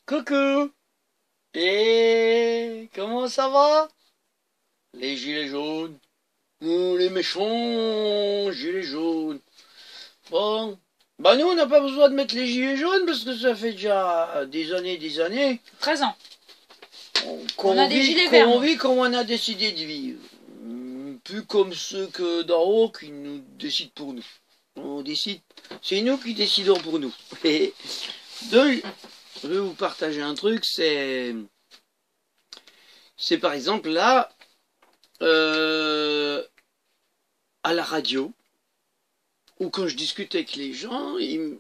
Coucou! Et comment ça va? Les gilets jaunes. Les méchants gilets jaunes. Bon. Bah nous on n'a pas besoin de mettre les gilets jaunes parce que ça fait déjà des années 13 ans. qu'on On a des gilets verts. On vit comme on a décidé de vivre. Plus comme ceux que d'en haut qui nous décident pour nous. On décide, c'est nous qui décidons pour nous. Et deux, je vais vous partager un truc, c'est par exemple là, à la radio, ou quand je discute avec les gens, ils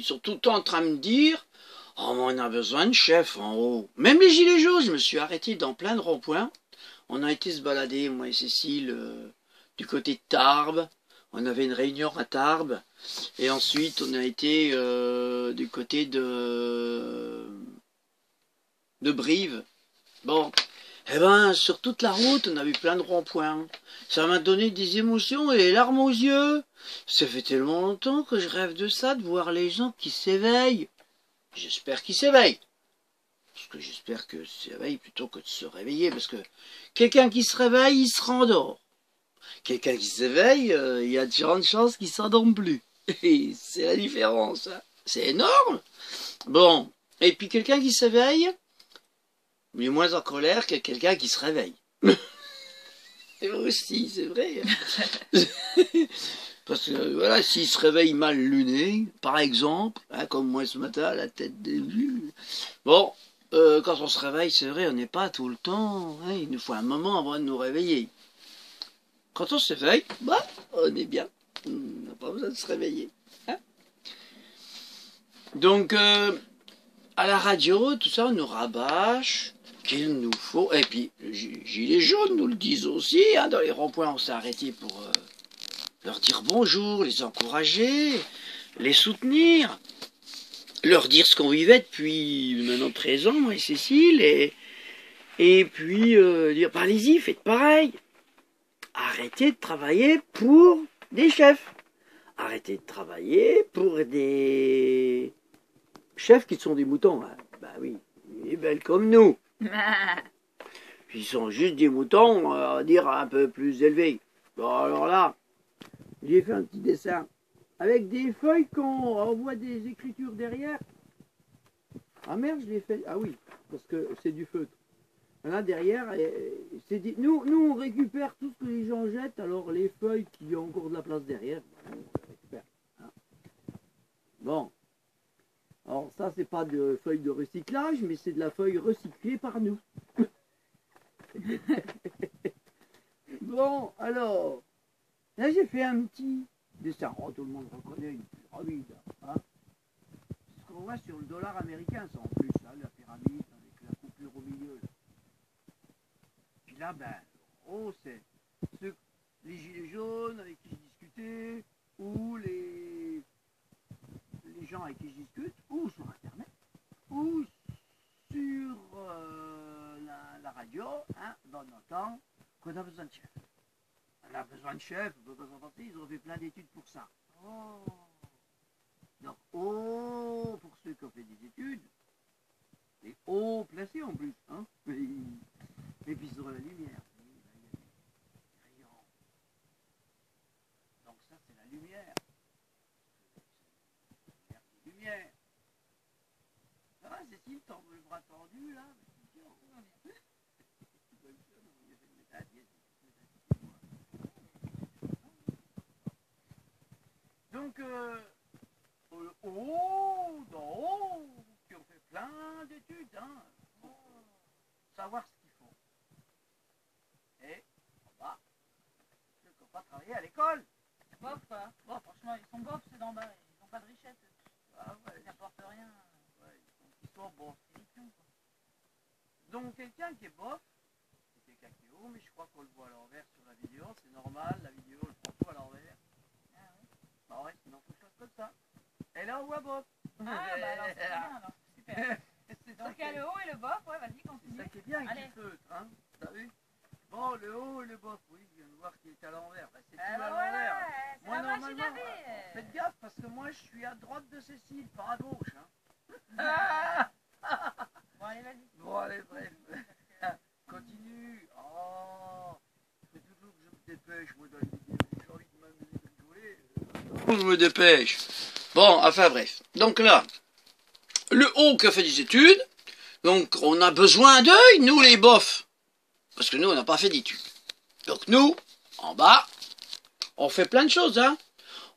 sont tout le temps en train de me dire « Oh, on a besoin de chef en haut ». Même les gilets jaunes, je me suis arrêté dans plein de ronds-points. On a été se balader, moi et Cécile, du côté de Tarbes. On avait une réunion à Tarbes. Et ensuite, on a été du côté de Brive. Bon, eh ben, sur toute la route, on a vu plein de ronds-points. Ça m'a donné des émotions et les larmes aux yeux. Ça fait tellement longtemps que je rêve de ça, de voir les gens qui s'éveillent. J'espère qu'ils s'éveillent. Parce que j'espère qu'ils s'éveillent plutôt que de se réveiller. Parce que quelqu'un qui se réveille, il se rendort. Quelqu'un qui s'éveille, il y a de grandes chances qu'il ne s'endorme plus. C'est la différence. Hein. C'est énorme. Bon, et puis quelqu'un qui s'éveille, il est moins en colère que quelqu'un qui se réveille. C'est vrai aussi, c'est vrai. Parce que voilà, s'il se réveille mal luné, par exemple, hein, comme moi ce matin, la tête début. Bon, quand on se réveille, c'est vrai, on n'est pas tout le temps. Hein, il nous faut un moment avant de nous réveiller. Quand on s'éveille, bah, on est bien. On n'a pas besoin de se réveiller. Hein. Donc, à la radio, tout ça, on nous rabâche qu'il nous faut. Et puis, les gilets jaunes nous le disent aussi. Hein, dans les ronds-points, on s'est arrêté pour leur dire bonjour, les encourager, les soutenir, leur dire ce qu'on vivait depuis maintenant 13 ans, moi et Cécile, et puis dire, bah, allez-y, faites pareil. Arrêtez de travailler pour des chefs. Arrêtez de travailler pour des chefs qui sont des moutons. Hein. Bah oui, ils belles comme nous. Ils sont juste des moutons, on va dire, un peu plus élevés. Bon, alors là, j'ai fait un petit dessin avec des feuilles qu'on envoie des écritures derrière. Ah merde, je l'ai fait. Ah oui, parce que c'est du feutre. Là derrière, c'est dit, nous on récupère tout ce que les gens jettent, alors les feuilles qui ont encore de la place derrière, on récupère. Hein. Bon, alors ça c'est pas de feuilles de recyclage, mais c'est de la feuille recyclée par nous. Bon, alors, là j'ai fait un petit dessin, oh, tout le monde reconnaît une pyramide. Hein. Ce qu'on voit sur le dollar américain, ça en plus, hein, la pyramide avec la coupure au milieu. Là. Là, ben, oh, c'est les gilets jaunes avec qui je discutais, ou les gens avec qui je discute, ou sur Internet, ou sur la radio, hein, on entend qu'on a besoin de chefs. On a besoin de chefs, on peut pas s'en passer, ils ont fait plein d'études pour ça. Oh. Donc, oh, pour ceux qui ont fait des études, et haut placés en plus, hein. Et puis sur la lumière, il y a des rayons. Donc ça c'est la lumière. C'est la lumière. Ça va Cécile, t'as le bras tendu là? Donc d'en haut, qui ont fait plein d'études, hein, pour savoir ce qu'il faut. Et en bas, ceux qui n'ont pas travaillé à l'école. Bof, bon, franchement, ils sont bof, ceux d'en bas, ils n'ont pas de richesse. Ah ouais. Ils n'apportent rien. Ouais, ils sont bofs. Donc quelqu'un qui est bof, c'est quelqu'un qui est haut, mais je crois qu'on le voit à l'envers sur la vidéo, c'est normal, la vidéo le prend tout à l'envers. Ah oui. Bah ouais, sinon faut que je fasse comme ça. Et là on voit bof. Ah bah alors c'est bien, alors super. Donc il y a le haut et le bof, ouais, vas-y, continue. C'est ça qui est bien avec Allez. le feutre, hein, t'as vu? Bon, le haut et le bof, oui, je viens de voir qu'il est à l'envers. Bah, c'est tout à Bah l'envers. voilà, c'est Moi, la machine à normalement, laver. faites gaffe parce que moi je suis à droite de Cécile, pas à gauche. Hein. je me dépêche. Bon, enfin bref. Donc là, le haut qui a fait des études, donc on a besoin d'eux, nous les bofs. Parce que nous, on n'a pas fait d'études. Donc nous, en bas, on fait plein de choses, hein.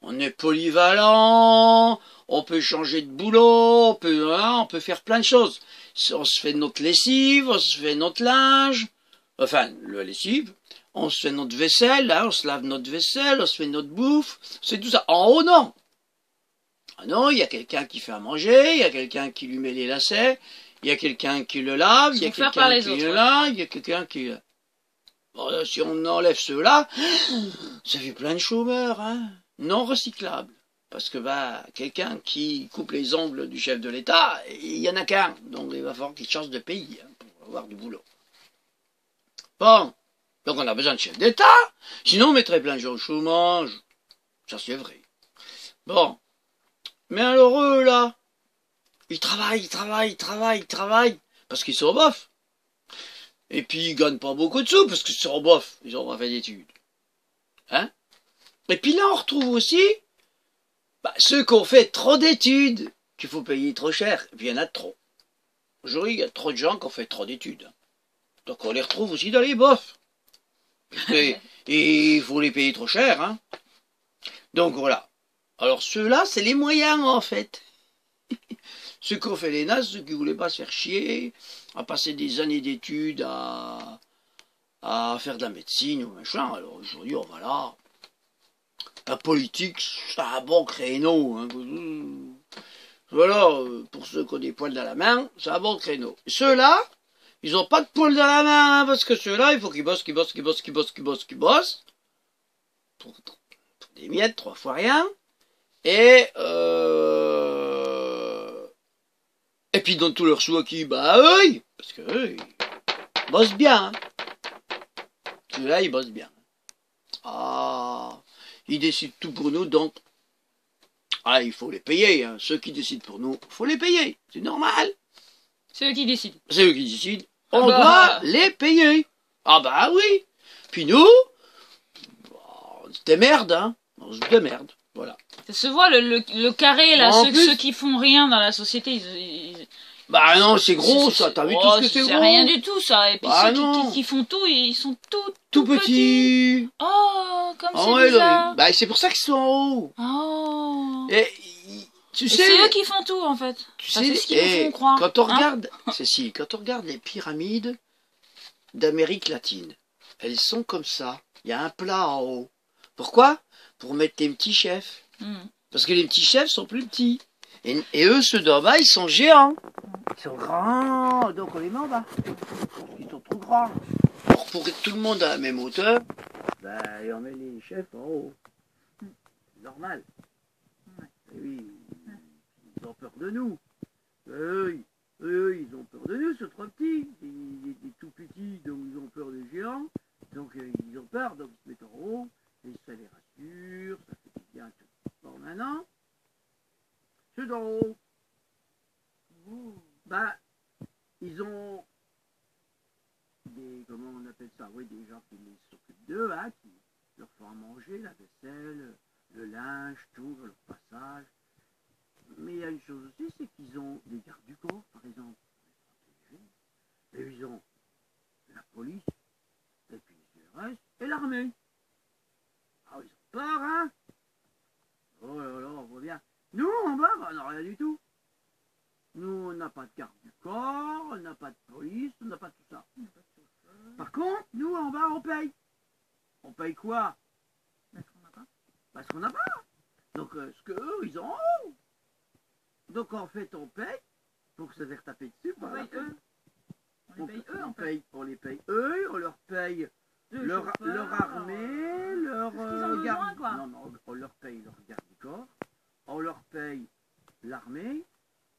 On est polyvalent, on peut changer de boulot, on peut faire plein de choses. On se fait notre lessive, on se fait notre linge, enfin, la lessive, on se fait notre vaisselle, hein, on se lave notre vaisselle, on se fait notre bouffe, c'est tout ça. En haut, non. Ah non, il y a quelqu'un qui fait à manger, il y a quelqu'un qui lui met les lacets, il y a quelqu'un qui le lave, il y a quelqu'un qui le lave, il y a quelqu'un qui... Bon, si on enlève ceux-là, ça fait plein de chômeurs, hein, non recyclables. Parce que bah, quelqu'un qui coupe les ongles du chef de l'État, il y en a qu'un. Donc il va falloir qu'il change de pays, hein, pour avoir du boulot. Bon, donc on a besoin de chef d'État, sinon on mettrait plein de gens au chômage. Ça c'est vrai. Bon, mais alors eux là, ils travaillent, parce qu'ils sont bofs. Et puis ils gagnent pas beaucoup de sous, parce qu'ils sont bofs, ils ont pas fait d'études. Hein? Et puis là on retrouve aussi ceux qui ont fait trop d'études, qu'il faut payer trop cher, et puis il y en a trop. Aujourd'hui, il y a trop de gens qui ont fait trop d'études. Donc on les retrouve aussi dans les bofs. Et il faut les payer trop cher, hein. Donc voilà. Alors ceux-là, c'est les moyens, en fait. Ceux qui ont fait les nazes, ceux qui voulaient pas se faire chier, à passer des années d'études, à faire de la médecine ou machin. Alors aujourd'hui, on va là. La politique, c'est un bon créneau, hein. Voilà, pour ceux qui ont des poils dans la main, c'est un bon créneau. Ceux-là, ils ont pas de poils dans la main, hein, parce que ceux-là, il faut qu'ils bossent. Pour des miettes, 3 fois rien. Et puis dans tous leurs sous à qui, eux, parce que eux, ils bossent bien. Hein. Ceux-là, ils bossent bien. Ah, ils décident tout pour nous, donc il faut les payer. Hein. Ceux qui décident pour nous, il faut les payer. C'est normal. C'est eux qui décident. C'est eux qui décident. On doit les payer. Ah bah oui. Puis nous, on se démerde, hein. On se démerde. Voilà. Ça se voit le carré là, ceux qui font rien dans la société, bah non, c'est gros ça, t'as vu tout ce que c'est gros? C'est rien du tout ça, et puis ceux qui font tout, ils sont tout petits. Oh, comme c'est bizarre. Bah c'est pour ça qu'ils sont en haut. Oh. Et tu sais, c'est eux qui font tout en fait. C'est ce qu'ils nous font croire. Quand on regarde, Cécile, quand on regarde les pyramides d'Amérique latine, elles sont comme ça. Il y a un plat en haut. Pourquoi? Pour mettre les petits chefs. Parce que les petits chefs sont plus petits. Et eux, ceux d'en bas, ils sont géants. Ils sont grands, donc on les met en bas. Ils sont trop grands. Alors, pour que tout le monde à la même hauteur, on met les chefs en haut. C'est normal. Et oui, ils ont peur de nous. Eux, ils ont peur de nous, c'est trop petits. Des tout petits, donc ils ont peur des géants. Donc ils ont peur, donc ils se mettent en haut. Et ça les rassure, ça fait bien tout. Bon, maintenant, ceux d'en haut, ils ont des, comment on appelle ça, oui, des gens qui s'occupent d'eux, hein, qui leur font à manger, la vaisselle, le linge, tout, leur passage. Mais il y a une chose aussi, c'est qu'ils ont des gardes du corps, par exemple, et ils ont la police, et puis le reste, et l'armée. Ah, ils ont peur, hein. Oh là là, on voit bien. Nous, en bas, on n'a rien du tout. Nous, on n'a pas de garde du corps, on n'a pas de police, on n'a pas tout ça. Par contre, nous, en bas, on paye. On paye quoi? Parce qu'on n'a pas. Parce qu'on n'a pas. Donc, ce qu'eux, ils ont en haut. Donc, en fait, on paye pour se faire taper dessus. On paye eux. On les paye eux, en fait. On les paye eux, on leur paye leur armée, leur garde. Quoi. Non, on leur paye leur garde du corps, on leur paye l'armée,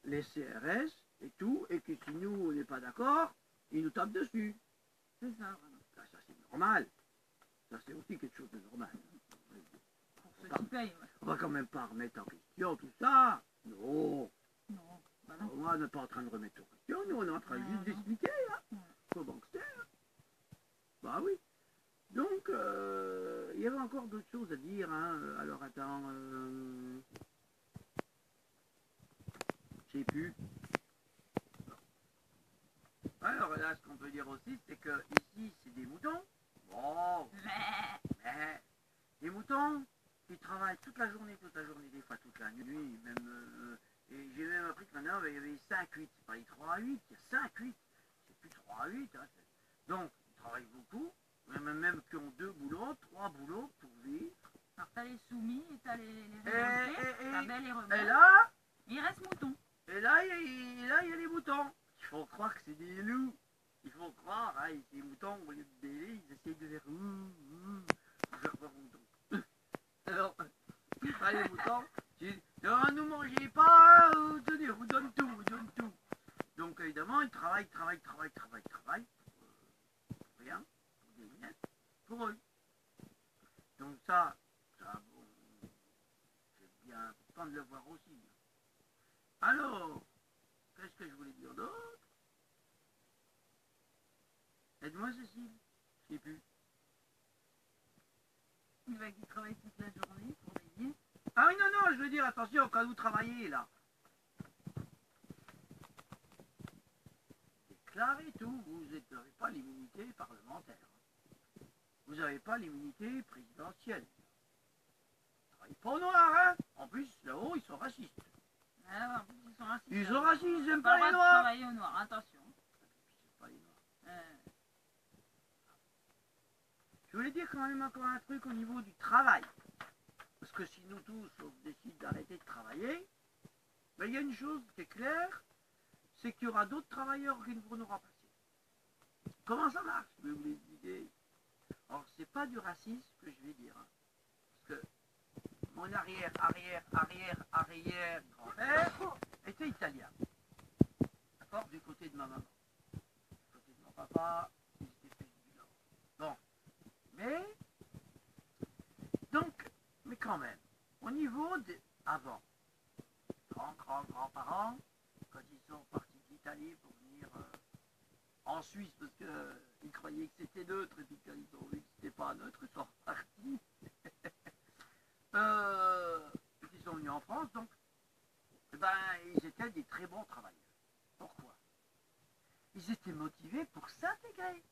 les CRS et tout, et que si nous on n'est pas d'accord, ils nous tapent dessus. C'est ça, voilà. Ça c'est normal. Ça c'est aussi quelque chose de normal. On va quand même pas remettre en question tout ça. Non. Non. Bah non. On n'est pas en train de remettre en question, nous on est en train juste d'expliquer, hein. Comment que c'est, hein. Bah oui. Donc, y avait encore d'autres choses à dire, hein. Alors attends, je sais plus. Alors là, ce qu'on peut dire aussi, c'est que ici, c'est des moutons. Bon, mais les moutons, ils travaillent toute la journée, des fois toute la nuit, même. Et j'ai même appris que maintenant, il y avait 5-8, c'est pas les 3 à 8, il y a 5-8, c'est plus 3 à 8. Hein. Donc, ils travaillent beaucoup, même qui ont 2 boulots, 3 boulots pour vivre. Alors, t'as les soumis et t'as les révoltés, t'as belle et rebelle. Et là, il reste mouton. Et là, il y a les moutons. Il faut croire que c'est des loups. Il faut croire, hein, les moutons, au lieu de bêler, ils essayent de faire faire pas mouton. Alors, les moutons, non, nous mangez pas, tenez, vous donne tout, Donc, évidemment, ils travaillent, pour rien, pour des miettes, pour eux. Donc ça bon, c'est bien important de le voir aussi. Alors, qu'est-ce que je voulais dire d'autre? Aide-moi, Cécile. Je sais plus. Il va qui travaille toute la journée pour veiller. Ah oui, non, je veux dire, attention, quand vous travaillez, là. Déclarez tout, vous n'avez pas l'immunité parlementaire. Vous n'avez pas l'immunité présidentielle. Vous travaillez pas au noir, hein. En plus, là-haut, ils sont racistes. Ah, ils sont racistes. Ils sont racistes, ils n'aiment pas les noirs. Travailler au noir, attention. Pas les noirs. Je voulais dire quand même encore un truc au niveau du travail. Parce que si nous tous, on décide d'arrêter de travailler, ben, il y a une chose qui est claire, c'est qu'il y aura d'autres travailleurs qui ne pourront pas passer. Comment ça marche? Je vais vous l'expliquer. Alors, c'est pas du racisme que je vais dire. Hein. Parce que mon arrière grand-père était italien. D'accord? Du côté de ma maman. Du côté de mon papa, il était pays du Nord. Bon. Mais quand même, au niveau de avant, grands-parents, quand ils sont partis d'Italie pour venir en Suisse, parce qu'ils croyaient que c'était neutre, et puis quand ils ont vu que c'était pas neutre, ils sont repartis. Ils sont venus en France, donc, ils étaient des très bons travailleurs. Pourquoi? Ils étaient motivés pour s'intégrer.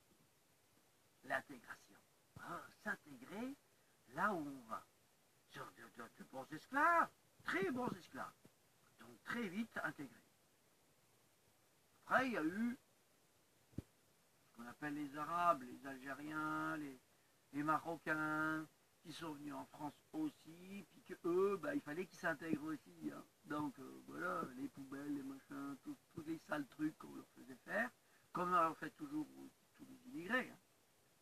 L'intégration. S'intégrer là où on va. De bons esclaves, très bons esclaves. Donc très vite intégrés. Après, il y a eu ce qu'on appelle les Arabes, les Algériens, les Marocains, qui sont venus en France aussi, puis que eux, il fallait qu'ils s'intègrent aussi. Hein. Donc voilà, les poubelles, les machins, tous les sales trucs qu'on leur faisait faire, comme on fait toujours tous les immigrés. Hein.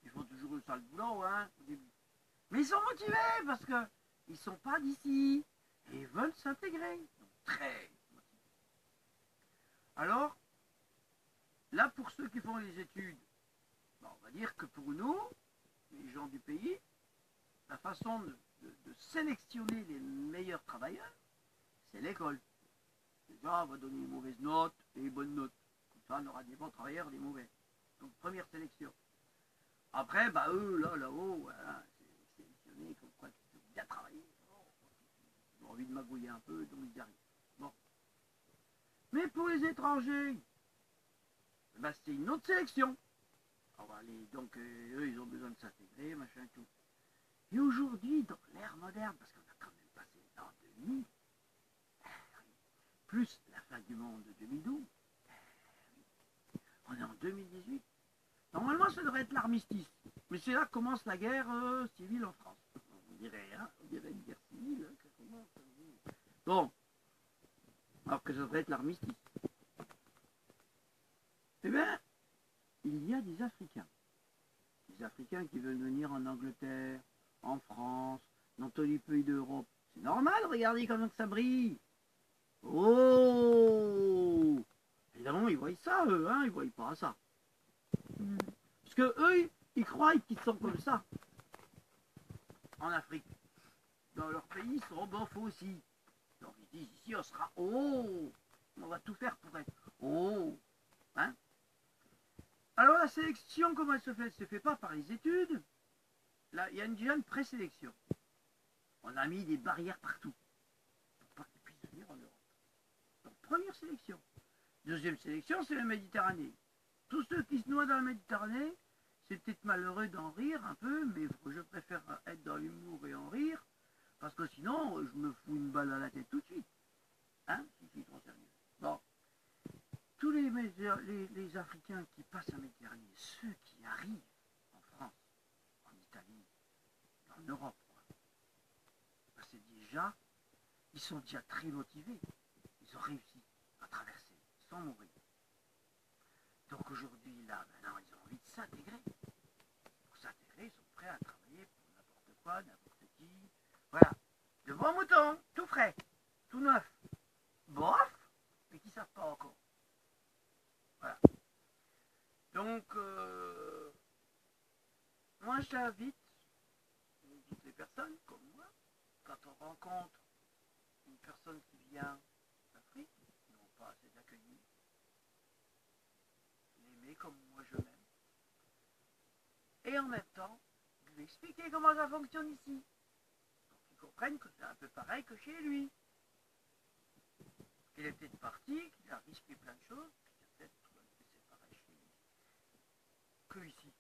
Ils font toujours le sale boulot, hein, au début. Mais ils sont motivés parce que ils sont pas d'ici et ils veulent s'intégrer. Donc très motivés. Alors, là pour ceux qui font les études, on va dire que pour nous, les gens du pays, la façon de sélectionner les meilleurs travailleurs, c'est l'école. Déjà, on va donner les mauvaises notes et les bonnes notes. Comme ça, on aura des bons travailleurs et des mauvais. Donc première sélection. Après, eux, là-haut, voilà, c'est sélectionné comme quoi ils ont bien travaillé. Ils ont envie de magouiller un peu, donc ils y arrivent. Bon. Mais pour les étrangers, c'est une autre sélection. Donc, eux, ils ont besoin de s'intégrer, machin, tout. Et aujourd'hui, dans l'ère moderne, parce qu'on a quand même passé l'an 2000, plus la fin du monde de 2012, on est en 2018. Normalement, ça devrait être l'armistice. Mais c'est là que commence la guerre civile en France. On dirait une guerre civile. Hein, ça commence. Bon. Alors que ça devrait être l'armistice. Eh bien, il y a des Africains. Des Africains qui veulent venir en Angleterre, en France, dans tous les pays d'Europe. C'est normal, regardez comment ça brille. Oh! Évidemment, ils voient ça, eux, hein, ils voient pas ça. Parce que eux, ils croient qu'ils sont comme ça. En Afrique. Dans leur pays, ils sont bof aussi. Donc ils disent ici, on sera haut. On va tout faire pour être haut. Hein? Alors la sélection, comment elle se fait? Elle ne se fait pas par les études. là, il y a déjà une présélection. On a mis des barrières partout pour pas qu'ils puissent venir en Europe. Donc, première sélection. Deuxième sélection, c'est la Méditerranée. Tous ceux qui se noient dans la Méditerranée, c'est peut-être malheureux d'en rire un peu, mais je préfère être dans l'humour et en rire, parce que sinon, je me fous une balle à la tête tout de suite. Hein, si je suis trop sérieux. Bon. Tous les Africains qui passent la Méditerranée, ceux qui arrivent en France, en Italie, en Europe, ben c'est déjà, ils sont déjà très motivés. Ils ont réussi à traverser sans mourir. Donc aujourd'hui, là, maintenant, ils ont envie de s'intégrer. Pour s'intégrer, ils sont prêts à travailler pour n'importe quoi, n'importe qui. Voilà. De bons moutons, tout frais, tout neuf. Bof, mais qui ne savent pas encore. Voilà. Donc, moi, j'invite toutes les personnes comme moi, quand on rencontre une personne qui vient d'Afrique, non pas assez d'accueillir, l'aimer comme moi je m'aime, et en même temps, lui expliquer comment ça fonctionne ici, pour qu'il comprenne que c'est un peu pareil que chez lui. Qu'il est peut-être parti, qu'il a risqué plein de choses, qu'il a peut-être trouvé que c'est pareil chez lui que ici.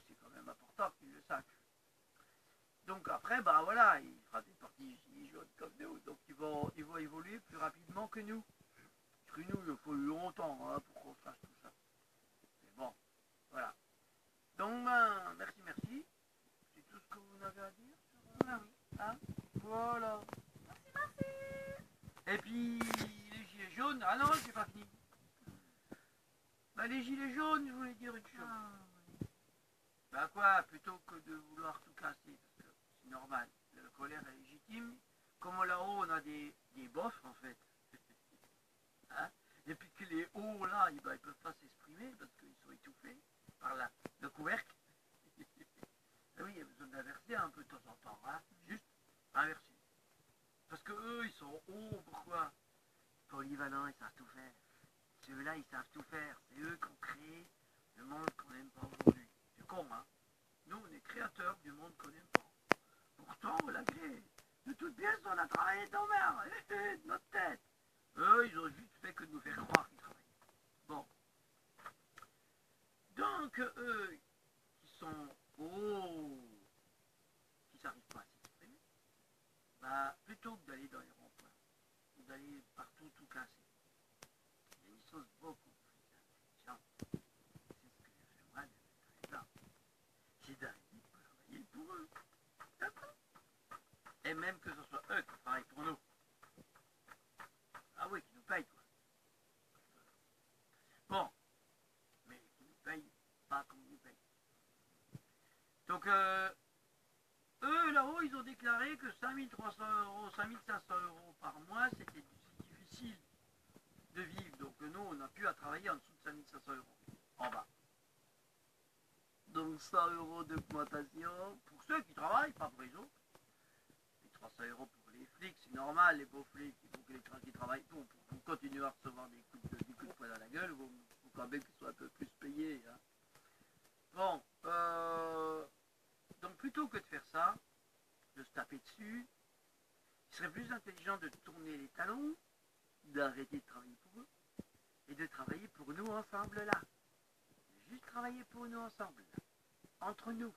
C'est quand même important qu'il le sache. Donc après, bah voilà, il fera des parties jaunes comme nous, donc ils vont évoluer plus rapidement que nous. Parce que nous, il faut longtemps hein, pour qu'on fasse tout ça. Mais bon, voilà. Donc, ben, merci. C'est tout ce que vous avez à dire sur oui. Hein, voilà. Merci. Et puis, les gilets jaunes, ah non, c'est pas fini. Bah, les gilets jaunes, je voulais dire une chose. Oui. Bah quoi, plutôt que de vouloir tout casser, parce que c'est normal, la colère est légitime. Comme là-haut, on a des bofs, en fait. Hein, et puis que les hauts, là, ils peuvent pas s'exprimer, parce qu'ils sont étouffés par le couvercle. Ah oui, il y a besoin d'inverser un peu de temps en temps, hein, juste inverser. Parce que eux, ils sont hauts, pourquoi? Polyvalents, ils savent tout faire. Ceux-là, ils savent tout faire. C'est eux qui ont créé le monde qu'on n'aime pas aujourd'hui. C'est con, hein? Nous, on est créateurs du monde qu'on n'aime pas. Pourtant, on l'a créé. De toutes pièces, on a travaillé dans de notre tête. Eux, ils ont juste fait que de nous faire croire qu'ils travaillent. Bon. Donc, eux, qui sont hauts, qui n'arrivent pas à s'exprimer, bah, plutôt que d'aller dans les ronds-points, ou d'aller partout tout casser, il y a une chose beaucoup plus intelligente. C'est ce que j'ai fait moi de là. C'est d'arriver à travailler pour eux. D'accord? Et même que ce soit eux qui travaillent pour nous. Ah oui, qui nous payent, quoi. Bon. Mais qui nous payent pas comme ils nous payent. Donc, eux, là-haut, ils ont déclaré que 5300 €, 5500 € par mois, c'était difficile de vivre. Donc, nous, on n'a plus à travailler en dessous de 5500 € en bas. Donc, 100 € d'augmentation pour ceux qui travaillent, pas pour les autres. Et 300 € pour les flics, c'est normal, les beaux flics, il faut que les gens qui travaillent pour continuer à recevoir des coups de poing dans la gueule, il faut quand même qu'ils soient un peu plus payés. Hein. Bon, donc plutôt que de faire ça, de se taper dessus, il serait plus intelligent de tourner les talons, d'arrêter de travailler pour eux, et de travailler pour nous ensemble là. Juste travailler pour nous ensemble, là. Entre nous.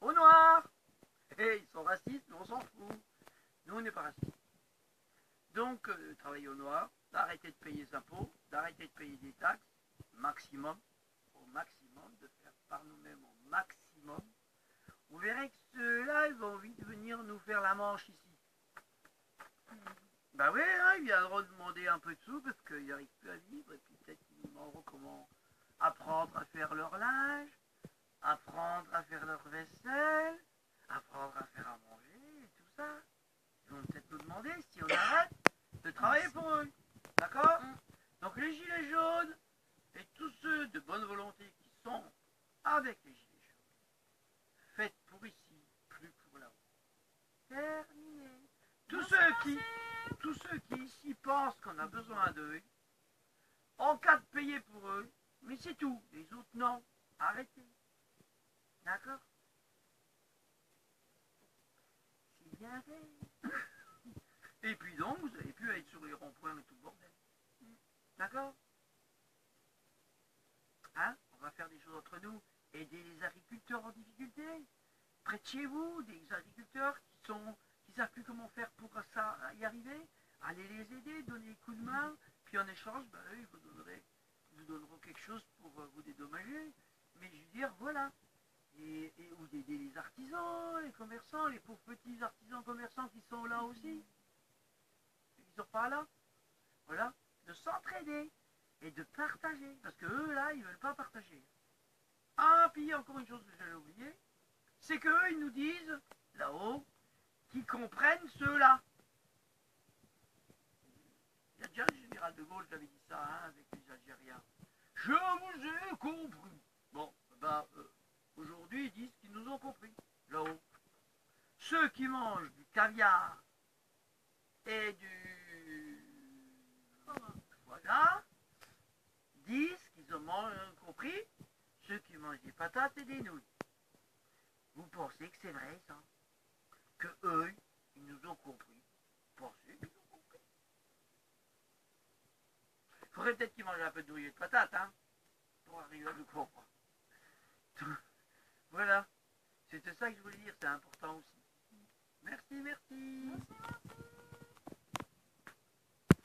Au noir. Et ils sont racistes, mais on s'en fout. Nous, on n'est pas racistes. Donc, travailler au noir, d'arrêter de payer des impôts, d'arrêter de payer des taxes, maximum, au maximum, de faire par nous-mêmes au maximum. Vous verrez que ceux-là, ils ont envie de venir nous faire la manche ici. Bah oui, hein, ils viendront demander un peu de sous parce qu'ils n'arrivent plus à vivre, et puis peut-être qu'ils nous demanderont comment apprendre à faire leur linge, apprendre à faire leur vaisselle, apprendre à faire à manger, et tout ça. Ils vont peut-être nous demander si on arrête de travailler pour eux. D'accord? Donc les gilets jaunes et tous ceux de bonne volonté qui sont avec les gilets jaunes, faites pour ici, plus pour là-haut. Terminé. Tous ceux qui ici pensent qu'on a besoin d'eux, en cas de payer pour eux, mais c'est tout. Les autres, non. Arrêtez. D'accord? bien fait. Et puis donc, vous avez pu être sur les ronds-points et tout le bordel. D'accord? Hein? On va faire des choses entre nous. Aider les agriculteurs en difficulté. Près de chez vous, des agriculteurs qui savent plus comment faire pour ça y arriver. Allez les aider, donner des coups de main. Puis en échange, ben, eux, ils vous donneront quelque chose pour vous dédommager. Mais je veux dire, voilà. Ou d'aider les artisans, les commerçants, les pauvres petits artisans commerçants qui sont là aussi. Ils sont pas là. Voilà. De s'entraider et de partager. Parce que eux, là, ils veulent pas partager. Ah, puis encore une chose que j'avais oublié, c'est qu'eux, ils nous disent, là-haut, qu'ils comprennent ceux-là. Il y a déjà le général de Gaulle qui avait dit ça, hein, avec les Algériens. Je vous ai compris. Bon, bah, aujourd'hui, ils disent qu'ils nous ont compris, là-haut. Ceux qui mangent du caviar et du foie gras disent qu'ils ont compris ceux qui mangent des patates et des nouilles. Vous pensez que c'est vrai, ça? Que eux, ils nous ont compris? Vous pensez qu'ils ont compris? Il faudrait peut-être qu'ils mangent un peu de nouilles et de patates, hein?